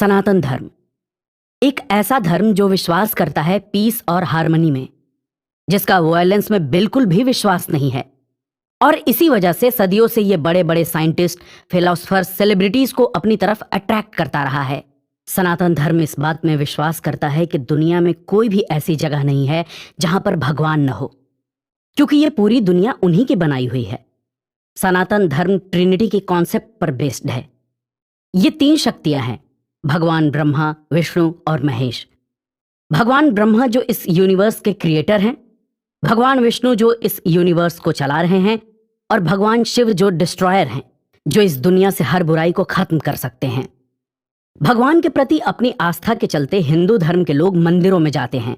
सनातन धर्म एक ऐसा धर्म जो विश्वास करता है पीस और हार्मनी में, जिसका वायलेंस में बिल्कुल भी विश्वास नहीं है। और इसी वजह से सदियों से ये बड़े बड़े साइंटिस्ट, फिलोसफर्स, सेलिब्रिटीज को अपनी तरफ अट्रैक्ट करता रहा है। सनातन धर्म इस बात में विश्वास करता है कि दुनिया में कोई भी ऐसी जगह नहीं है जहां पर भगवान न हो, क्योंकि ये पूरी दुनिया उन्हीं की बनाई हुई है। सनातन धर्म ट्रिनिटी के कॉन्सेप्ट पर बेस्ड है। ये 3 शक्तियां हैं, भगवान ब्रह्मा, विष्णु और महेश। भगवान ब्रह्मा जो इस यूनिवर्स के क्रिएटर हैं, भगवान विष्णु जो इस यूनिवर्स को चला रहे हैं, और भगवान शिव जो डिस्ट्रॉयर हैं, जो इस दुनिया से हर बुराई को खत्म कर सकते हैं। भगवान के प्रति अपनी आस्था के चलते हिंदू धर्म के लोग मंदिरों में जाते हैं।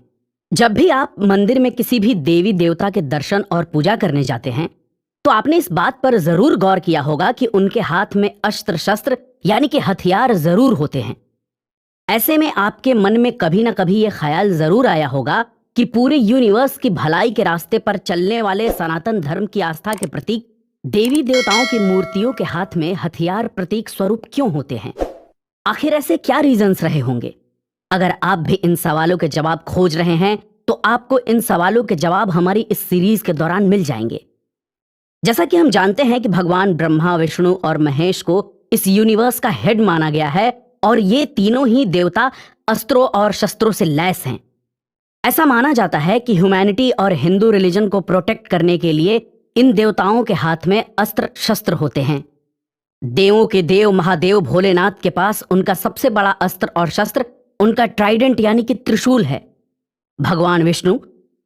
जब भी आप मंदिर में किसी भी देवी देवता के दर्शन और पूजा करने जाते हैं तो आपने इस बात पर जरूर गौर किया होगा कि उनके हाथ में अस्त्र शस्त्र यानी कि हथियार जरूर होते हैं। ऐसे में आपके मन में कभी ना कभी यह ख्याल जरूर आया होगा कि पूरे यूनिवर्स की भलाई के रास्ते पर चलने वाले सनातन धर्म की आस्था के प्रतीक देवी देवताओं की मूर्तियों के हाथ में हथियार प्रतीक स्वरूप क्यों होते हैं? आखिर ऐसे क्या रीजंस रहे होंगे? अगर आप भी इन सवालों के जवाब खोज रहे हैं तो आपको इन सवालों के जवाब हमारी इस सीरीज के दौरान मिल जाएंगे। जैसा कि हम जानते हैं कि भगवान ब्रह्मा, विष्णु और महेश को इस यूनिवर्स का हेड माना गया है, और ये तीनों ही देवता अस्त्रों और शस्त्रों से लैस हैं। ऐसा माना जाता है कि ह्यूमैनिटी और हिंदू रिलीजन को प्रोटेक्ट करने के लिए इन देवताओं के हाथ में अस्त्र शस्त्र होते हैं। देवों के देव महादेव भोलेनाथ के पास उनका सबसे बड़ा अस्त्र और शस्त्र उनका ट्राइडेंट यानी कि त्रिशूल है। भगवान विष्णु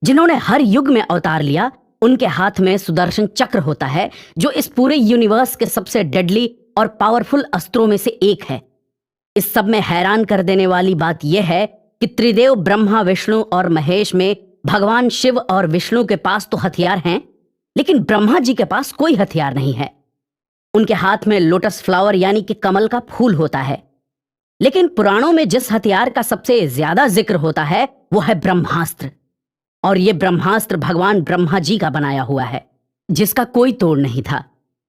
जिन्होंने हर युग में अवतार लिया, उनके हाथ में सुदर्शन चक्र होता है, जो इस पूरे यूनिवर्स के सबसे डेडली और पावरफुल अस्त्रों में से एक है। इस सब में हैरान कर देने वाली बात यह है कि त्रिदेव ब्रह्मा, विष्णु और महेश में भगवान शिव और विष्णु के पास तो हथियार हैं, लेकिन ब्रह्मा जी के पास कोई हथियार नहीं है। उनके हाथ में लोटस फ्लावर यानी कि कमल का फूल होता है। लेकिन पुराणों में जिस हथियार का सबसे ज्यादा जिक्र होता है वो है ब्रह्मास्त्र, और यह ब्रह्मास्त्र भगवान ब्रह्मा जी का बनाया हुआ है, जिसका कोई तोड़ नहीं था।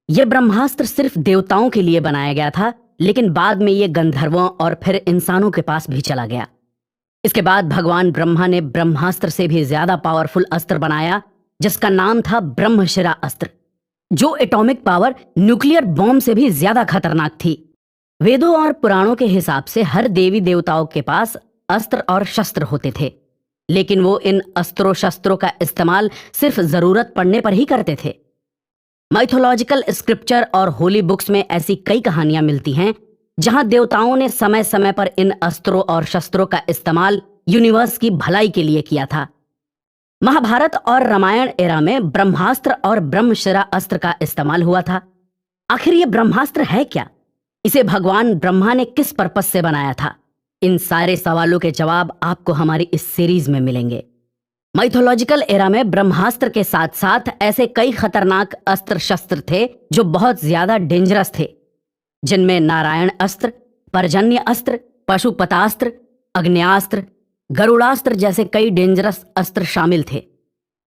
यह ब्रह्मास्त्र सिर्फ देवताओं के लिए बनाया गया था, लेकिन बाद में यह गंधर्वों और फिर इंसानों के पास भी चला गया। इसके बाद भगवान ब्रह्मा ने ब्रह्मास्त्र से भी ज्यादा पावरफुल अस्त्र बनाया, जिसका नाम था ब्रह्मशिरा अस्त्र, जो एटॉमिक पावर न्यूक्लियर बॉम्ब से भी ज्यादा खतरनाक थी। वेदों और पुराणों के हिसाब से हर देवी देवताओं के पास अस्त्र और शस्त्र होते थे, लेकिन वो इन अस्त्रों शस्त्रों का इस्तेमाल सिर्फ जरूरत पड़ने पर ही करते थे। माइथोलॉजिकल स्क्रिप्चर और होली बुक्स में ऐसी कई कहानियां मिलती हैं जहां देवताओं ने समय समय पर इन अस्त्रों और शस्त्रों का इस्तेमाल यूनिवर्स की भलाई के लिए किया था। महाभारत और रामायण एरा में ब्रह्मास्त्र और ब्रह्मशिरा अस्त्र का इस्तेमाल हुआ था। आखिर ये ब्रह्मास्त्र है क्या? इसे भगवान ब्रह्मा ने किस पर्पस से बनाया था? इन सारे सवालों के जवाब आपको हमारी इस सीरीज में मिलेंगे। माइथोलॉजिकल एरा में ब्रह्मास्त्र के साथ साथ ऐसे कई खतरनाक अस्त्र शस्त्र थे जो बहुत ज्यादा डेंजरस थे, जिनमें नारायण अस्त्र, पर्जन्य अस्त्र, पशुपतास्त्र, अग्न्यास्त्र, गरुड़ास्त्र जैसे कई डेंजरस अस्त्र शामिल थे।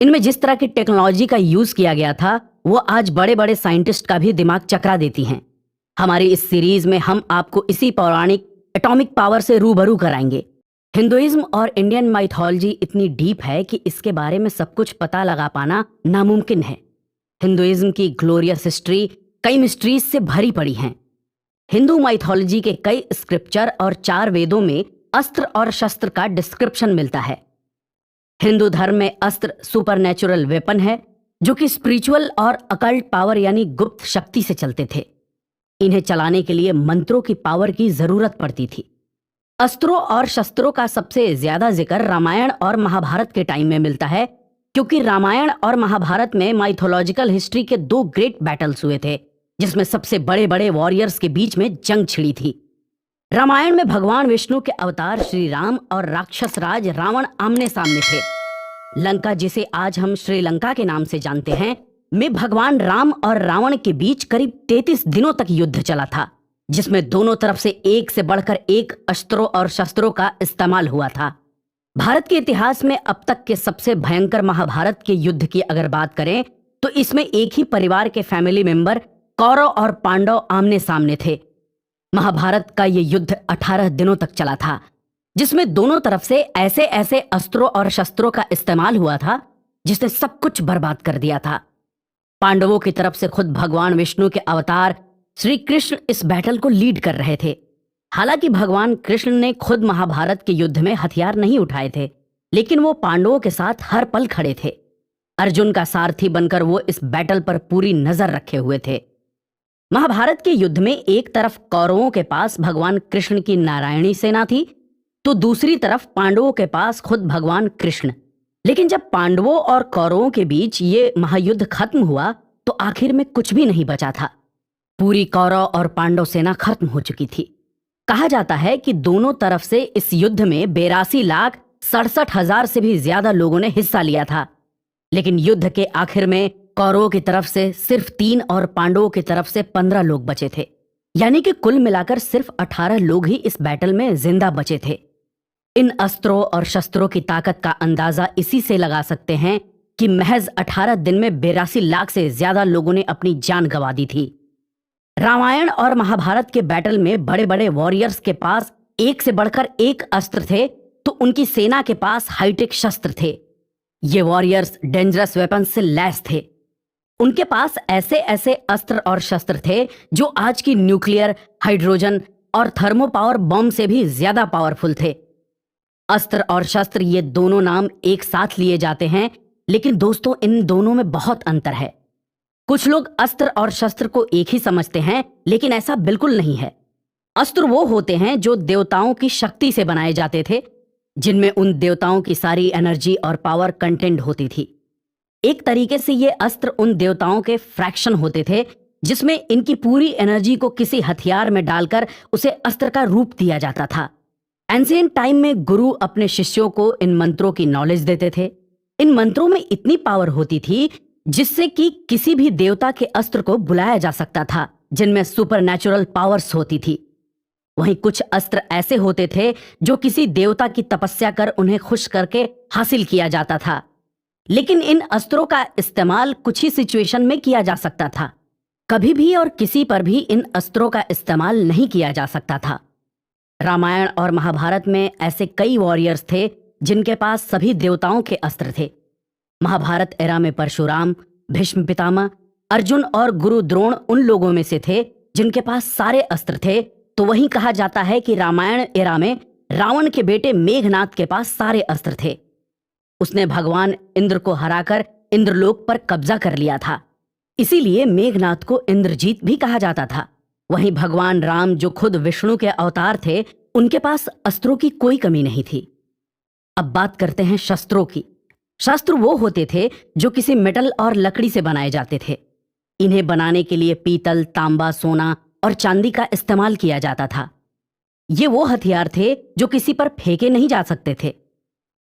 इनमें जिस तरह की टेक्नोलॉजी का यूज किया गया था वो आज बड़े बड़े साइंटिस्ट का भी दिमाग चकरा देती हैं। हमारी इस सीरीज में हम आपको इसी पौराणिक एटॉमिक पावर से रूबरू कराएंगे। हिंदुइज्म और इंडियन माइथोलॉजी इतनी डीप है कि इसके बारे में सब कुछ पता लगा पाना नामुमकिन है। हिंदुइज्म की ग्लोरियस हिस्ट्री कई मिस्ट्रीज से भरी पड़ी हैं। हिंदू माइथोलॉजी के कई स्क्रिप्चर और 4 वेदों में अस्त्र और शस्त्र का डिस्क्रिप्शन मिलता है। हिंदू धर्म में अस्त्र सुपरनैचुरल वेपन है, जो कि स्पिरिचुअल और अकल्ट पावर यानी गुप्त शक्ति से चलते थे। इन्हें चलाने के लिए मंत्रों की पावर की जरूरत पड़ती थी। अस्त्रों और शस्त्रों का सबसे ज्यादा जिक्र रामायण और महाभारत के टाइम में मिलता है, क्योंकि रामायण और महाभारत में माइथोलॉजिकल हिस्ट्री के 2 ग्रेट बैटल्स हुए थे, जिसमें सबसे बड़े बड़े वॉरियर्स के बीच में जंग छिड़ी थी। रामायण में भगवान विष्णु के अवतार श्री राम और राक्षस राज रावण आमने सामने थे। लंका, जिसे आज हम श्रीलंका के नाम से जानते हैं, में भगवान राम और रावण के बीच करीब 33 दिनों तक युद्ध चला था, जिसमें दोनों तरफ से एक से बढ़कर एक अस्त्रों और शस्त्रों का इस्तेमाल हुआ था। भारत के इतिहास में अब तक के सबसे भयंकर महाभारत के युद्ध की अगर बात करें तो इसमें एक ही परिवार के फैमिली मेंबर कौरव और पांडव आमने सामने थे। महाभारत का ये युद्ध 18 दिनों तक चला था, जिसमें दोनों तरफ से ऐसे ऐसे अस्त्रों और शस्त्रों का इस्तेमाल हुआ था जिसने सब कुछ बर्बाद कर दिया था। पांडवों की तरफ से खुद भगवान विष्णु के अवतार श्री कृष्ण इस बैटल को लीड कर रहे थे। हालांकि भगवान कृष्ण ने खुद महाभारत के युद्ध में हथियार नहीं उठाए थे, लेकिन वो पांडवों के साथ हर पल खड़े थे। अर्जुन का सारथी बनकर वो इस बैटल पर पूरी नजर रखे हुए थे। महाभारत के युद्ध में एक तरफ कौरवों के पास भगवान कृष्ण की नारायणी सेना थी, तो दूसरी तरफ पांडवों के पास खुद भगवान कृष्ण। लेकिन जब पांडवों और कौरवों के बीच ये महायुद्ध खत्म हुआ तो आखिर में कुछ भी नहीं बचा था। पूरी कौरव और पांडव सेना खत्म हो चुकी थी। कहा जाता है कि दोनों तरफ से इस युद्ध में 82,67,000 से भी ज्यादा लोगों ने हिस्सा लिया था। लेकिन युद्ध के आखिर में कौरवों की तरफ से सिर्फ 3 और पांडवों की तरफ से 15 लोग बचे थे। यानी कि कुल मिलाकर सिर्फ 18 लोग ही इस बैटल में जिंदा बचे थे। इन अस्त्रों और शस्त्रों की ताकत का अंदाजा इसी से लगा सकते हैं कि महज 18 दिन में 82 लाख से ज्यादा लोगों ने अपनी जान गंवा दी थी। रामायण और महाभारत के बैटल में बड़े बड़े वॉरियर्स के पास एक से बढ़कर एक अस्त्र थे, तो उनकी सेना के पास हाईटेक शस्त्र थे। ये वॉरियर्स डेंजरस वेपन्स से लैस थे। उनके पास ऐसे ऐसे अस्त्र और शस्त्र थे जो आज की न्यूक्लियर, हाइड्रोजन और थर्मो पावर बम से भी ज्यादा पावरफुल थे। अस्त्र और शस्त्र ये दोनों नाम एक साथ लिए जाते हैं, लेकिन दोस्तों इन दोनों में बहुत अंतर है। कुछ लोग अस्त्र और शस्त्र को एक ही समझते हैं, लेकिन ऐसा बिल्कुल नहीं है। अस्त्र वो होते हैं जो देवताओं की शक्ति से बनाए जाते थे, जिनमें उन देवताओं की सारी एनर्जी और पावर कंटेंट होती थी। एक तरीके से ये अस्त्र उन देवताओं के फ्रैक्शन होते थे, जिसमें इनकी पूरी एनर्जी को किसी हथियार में डालकर उसे अस्त्र का रूप दिया जाता था। एंशिएंट टाइम में गुरु अपने शिष्यों को इन मंत्रों की नॉलेज देते थे। इन मंत्रों में इतनी पावर होती थी जिससे कि किसी भी देवता के अस्त्र को बुलाया जा सकता था, जिनमें सुपरनैचुरल पावर्स होती थी। वहीं कुछ अस्त्र ऐसे होते थे जो किसी देवता की तपस्या कर उन्हें खुश करके हासिल किया जाता था। लेकिन इन अस्त्रों का इस्तेमाल कुछ ही सिचुएशन में किया जा सकता था। कभी भी और किसी पर भी इन अस्त्रों का इस्तेमाल नहीं किया जा सकता था। रामायण और महाभारत में ऐसे कई वॉरियर्स थे जिनके पास सभी देवताओं के अस्त्र थे। महाभारत एरा में परशुराम, भीष्म पितामह, अर्जुन और गुरु द्रोण उन लोगों में से थे जिनके पास सारे अस्त्र थे। तो वहीं कहा जाता है कि रामायण एरा में रावण के बेटे मेघनाद के पास सारे अस्त्र थे। उसने भगवान इंद्र को हराकर इंद्रलोक पर कब्जा कर लिया था, इसीलिए मेघनाद को इंद्रजीत भी कहा जाता था। वहीं भगवान राम, जो खुद विष्णु के अवतार थे, उनके पास अस्त्रों की कोई कमी नहीं थी। अब बात करते हैं शस्त्रों की। शस्त्र वो होते थे जो किसी मेटल और लकड़ी से बनाए जाते थे। इन्हें बनाने के लिए पीतल, तांबा, सोना और चांदी का इस्तेमाल किया जाता था। ये वो हथियार थे जो किसी पर फेंके नहीं जा सकते थे।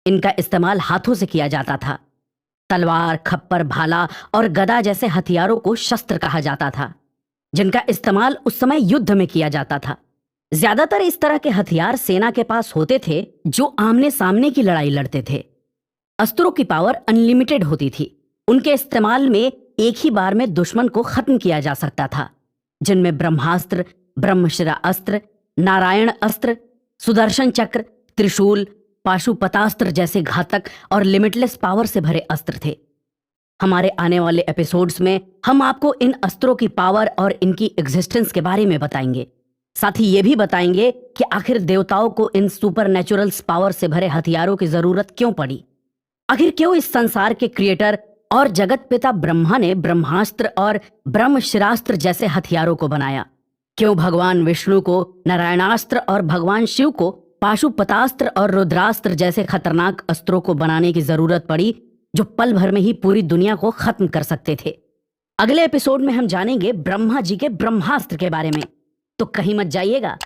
इनका इस्तेमाल हाथों से किया जाता था। तलवार, खप्पर, भाला और गदा जैसे हथियारों को शस्त्र कहा जाता था, जिनका इस्तेमाल उस समय युद्ध में किया जाता था। ज्यादातर इस तरह के हथियार सेना के पास होते थे जो आमने सामने की लड़ाई लड़ते थे। अस्त्रों की पावर अनलिमिटेड होती थी। उनके इस्तेमाल में एक ही बार में दुश्मन को खत्म किया जा सकता था, जिनमें ब्रह्मास्त्र, ब्रह्मशिरा अस्त्र, नारायण अस्त्र, सुदर्शन चक्र, त्रिशूल, पाशुपतास्त्र जैसे घातक और लिमिटलेस पावर से भरे अस्त्र थे। हमारे आने वाले एपिसोड्स में हम आपको इन अस्त्रों की पावर और इनकी एग्जिस्टेंस के बारे में बताएंगे। साथ ही ये भी बताएंगे कि आखिर देवताओं को इन सुपरनैचुरल पावर से भरे हथियारों की जरूरत क्यों पड़ी। आखिर क्यों इस संसार के क्रिएटर और जगत पिता ब्रह्मा ने ब्रह्मास्त्र और ब्रह्मशिरास्त्र जैसे हथियारों को बनाया। क्यों भगवान विष्णु को नारायणास्त्र और भगवान शिव को पाशुपतास्त्र और रुद्रास्त्र जैसे खतरनाक अस्त्रों को बनाने की जरूरत पड़ी, जो पल भर में ही पूरी दुनिया को खत्म कर सकते थे। अगले एपिसोड में हम जानेंगे ब्रह्मा जी के ब्रह्मास्त्र के बारे में, तो कहीं मत जाइएगा।